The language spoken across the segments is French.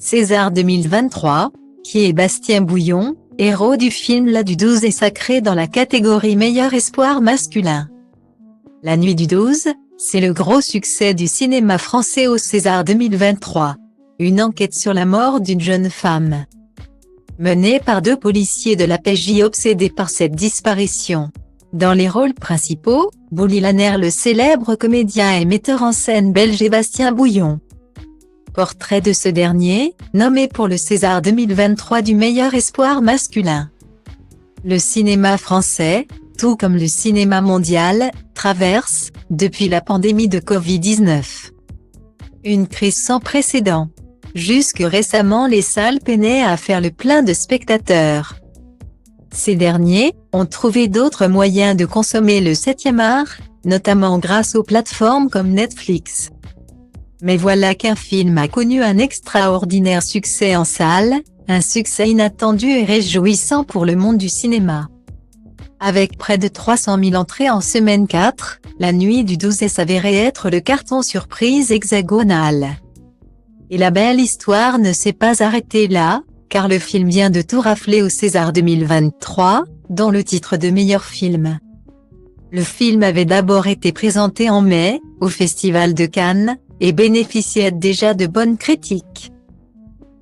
César 2023, qui est Bastien Bouillon, héros du film La du 12 est sacré dans la catégorie meilleur espoir masculin. La nuit du 12, c'est le gros succès du cinéma français au César 2023. Une enquête sur la mort d'une jeune femme. Menée par deux policiers de la PJ obsédés par cette disparition. Dans les rôles principaux, Bouli Laner, le célèbre comédien et metteur en scène belge, et Bastien Bouillon. Portrait de ce dernier, nommé pour le César 2023 du meilleur espoir masculin. Le cinéma français, tout comme le cinéma mondial, traverse, depuis la pandémie de Covid-19, une crise sans précédent. Jusque récemment, les salles peinaient à faire le plein de spectateurs. Ces derniers ont trouvé d'autres moyens de consommer le 7e art, notamment grâce aux plateformes comme Netflix. Mais voilà qu'un film a connu un extraordinaire succès en salle, un succès inattendu et réjouissant pour le monde du cinéma. Avec près de 300 000 entrées en semaine 4, La nuit du 12 est avéré être le carton surprise hexagonal. Et la belle histoire ne s'est pas arrêtée là, car le film vient de tout rafler au César 2023, dont le titre de meilleur film. Le film avait d'abord été présenté en mai, au Festival de Cannes, et bénéficiait déjà de bonnes critiques.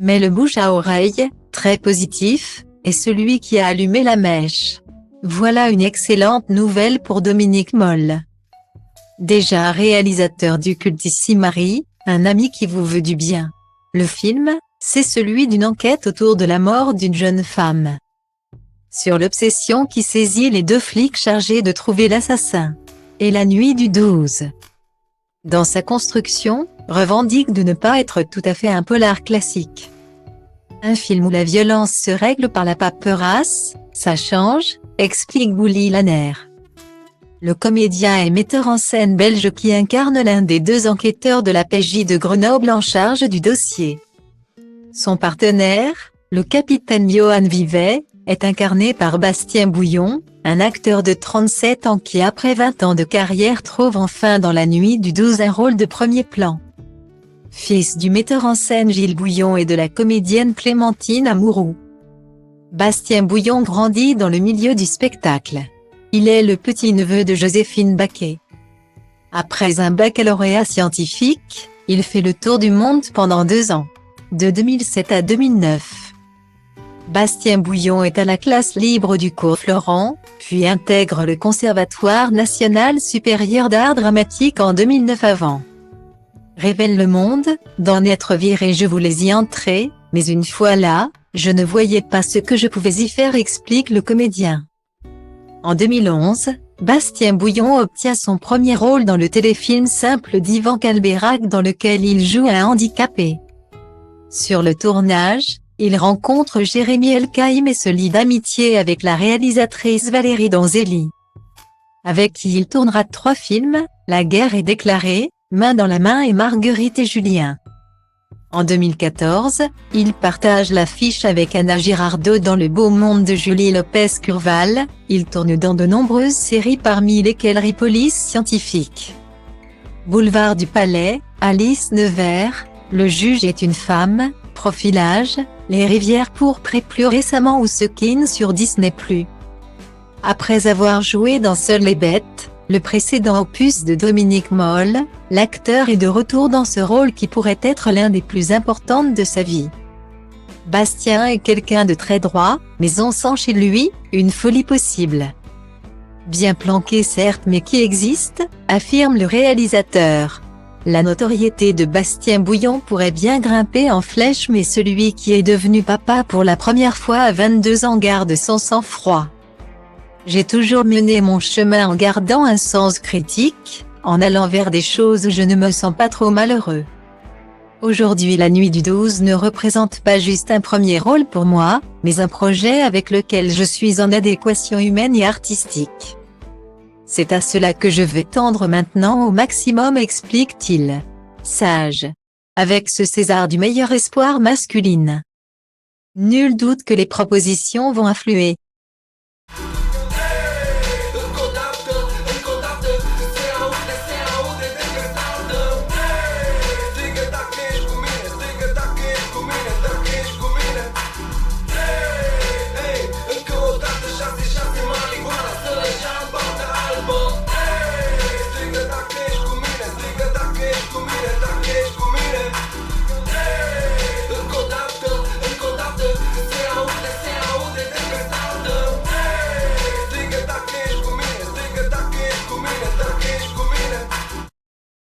Mais le bouche à oreille, très positif, est celui qui a allumé la mèche. Voilà une excellente nouvelle pour Dominique Moll. Déjà réalisateur du cultissime Marie, un ami qui vous veut du bien. Le film, c'est celui d'une enquête autour de la mort d'une jeune femme. Sur l'obsession qui saisit les deux flics chargés de trouver l'assassin. Et La nuit du 12. Dans sa construction, revendique de ne pas être tout à fait un polar classique. Un film où la violence se règle par la paperasse, ça change, explique Bouli Laner. Le comédien et metteur en scène belge qui incarne l'un des deux enquêteurs de la PJ de Grenoble en charge du dossier. Son partenaire, le capitaine Johan Vivet, est incarné par Bastien Bouillon, un acteur de 37 ans qui après 20 ans de carrière trouve enfin dans La nuit du 12 un rôle de premier plan. Fils du metteur en scène Gilles Bouillon et de la comédienne Clémentine Amouroux. Bastien Bouillon grandit dans le milieu du spectacle. Il est le petit-neveu de Joséphine Baquet. Après un baccalauréat scientifique, il fait le tour du monde pendant 2 ans, de 2007 à 2009. Bastien Bouillon est à la classe libre du cours Florent, puis intègre le Conservatoire national supérieur d'art dramatique en 2009 avant. Révèle Le Monde, d'en être viré je voulais y entrer, mais une fois là, je ne voyais pas ce que je pouvais y faire, explique le comédien. En 2011, Bastien Bouillon obtient son premier rôle dans le téléfilm Simple d'Yvan Calbeyrac dans lequel il joue un handicapé. Sur le tournage, il rencontre Jérémy Elkaïm et se lie d'amitié avec la réalisatrice Valérie Donzelli, avec qui il tournera 3 films, La guerre est déclarée, Main dans la main et Marguerite et Julien. En 2014, il partage l'affiche avec Anna Girardot dans Le beau monde de Julie Lopez-Curval. Il tourne dans de nombreuses séries parmi lesquelles Ripolis scientifique, Boulevard du Palais, Alice Nevers, Le juge est une femme, Profilage, Les rivières pourpres et plus récemment Woussekine sur Disney+. Après avoir joué dans Seules les bêtes, le précédent opus de Dominique Moll, l'acteur est de retour dans ce rôle qui pourrait être l'un des plus importants de sa vie. Bastien est quelqu'un de très droit, mais on sent chez lui une folie possible. Bien planqué certes mais qui existe, affirme le réalisateur. La notoriété de Bastien Bouillon pourrait bien grimper en flèche, mais celui qui est devenu papa pour la première fois à 22 ans garde son sang-froid. J'ai toujours mené mon chemin en gardant un sens critique, en allant vers des choses où je ne me sens pas trop malheureux. Aujourd'hui, La nuit du 12 ne représente pas juste un premier rôle pour moi, mais un projet avec lequel je suis en adéquation humaine et artistique. C'est à cela que je vais tendre maintenant au maximum, explique-t-il. Sage. Avec ce César du meilleur espoir masculine. Nul doute que les propositions vont affluer.